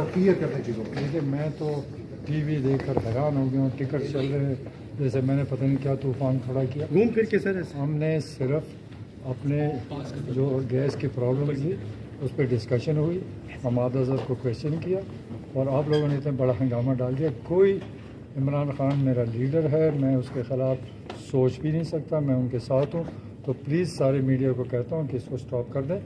Clear करने चीज़ों को। देखिए मैं तो टीवी देखकर हैरान हो गया हूँ। टिकट चल रहे हैं जैसे मैंने पता नहीं क्या तूफान खड़ा किया। घूम फिर के सर हमने सिर्फ अपने जो गैस की प्रॉब्लम थी उस पर डिस्कशन हुई, हमादा सर को क्वेश्चन किया और आप लोगों ने इतना बड़ा हंगामा डाल दिया। कोई इमरान खान मेरा लीडर है, मैं उसके ख़िलाफ़ सोच भी नहीं सकता, मैं उनके साथ हूँ। तो प्लीज़ सारे मीडिया को कहता हूँ कि इसको स्टॉप कर दें।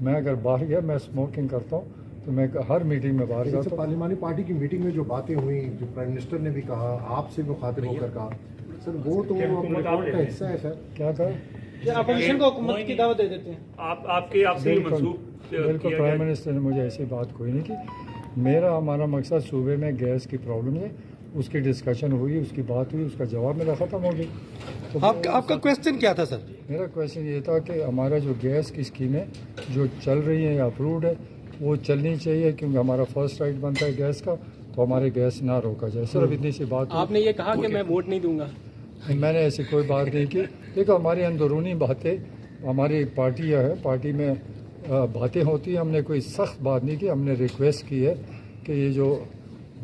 मैं अगर बाहर गया, मैं स्मोकिंग करता हूँ तो मैं हर मीटिंग में बाहर जाता हूँ। पार्लिमानी पार्टी की मीटिंग में जो बातें हुई, जो प्राइम मिनिस्टर ने भी कहा, आपसे मुखातिब होकर कहा, सर वो तो रिकॉर्ड का हिस्सा है। सर क्या कहा? अपोजिशन को हुकूमत की दावत दे देते हैं। आपसे बिल्कुल प्राइम मिनिस्टर ने मुझे ऐसी बात कोई नहीं की। हमारा मकसद सूबे में गैस की प्रॉब्लम है, उसकी डिस्कशन हुई, उसकी बात हुई, उसका जवाब मेरा ख़त्म हो गया। तो आपका क्वेश्चन क्या था सर? मेरा क्वेश्चन ये था कि हमारा जो गैस की स्कीमें जो चल रही हैं या अप्रूव्ड है वो चलनी चाहिए, क्योंकि हमारा फर्स्ट राइट बनता है गैस का, तो हमारे गैस ना रोका जाए। सिर्फ इतनी सी बात। आपने ये कहा कि मैं वोट नहीं दूंगा। मैंने ऐसी कोई बात नहीं की। देखो हमारी अंदरूनी बातें, हमारी पार्टी है, पार्टी में बातें होती हैं। हमने कोई सख्त बात नहीं की। हमने रिक्वेस्ट की है कि ये जो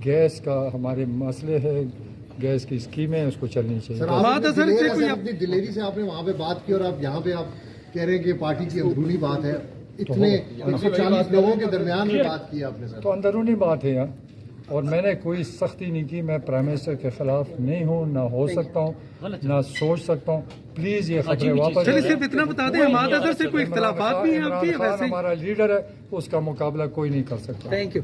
गैस का हमारे मसले है, गैस की स्कीमें हैं, उसको चलनी चाहिए। अपनी दिलेरी से आपने वहाँ पे बात की और आप यहाँ पे आप कह रहे हैं कि पार्टी की अंदरूनी बात है। इतने 140 लोगों के दरमियान में बात की आपने सर। तो अंदरूनी बात है यार, और मैंने कोई सख्ती नहीं की। मैं प्राइम मिनिस्टर के खिलाफ नहीं हूँ, ना हो सकता हूँ, ना सोच सकता हूँ। प्लीज़ ये खबरें वापस। चलिए सिर्फ इतना बता दें, हमारे से कोई इख्तिलाफात नहीं है आपकी। हमारा लीडर है, उसका मुकाबला कोई नहीं कर सकता। Thank you.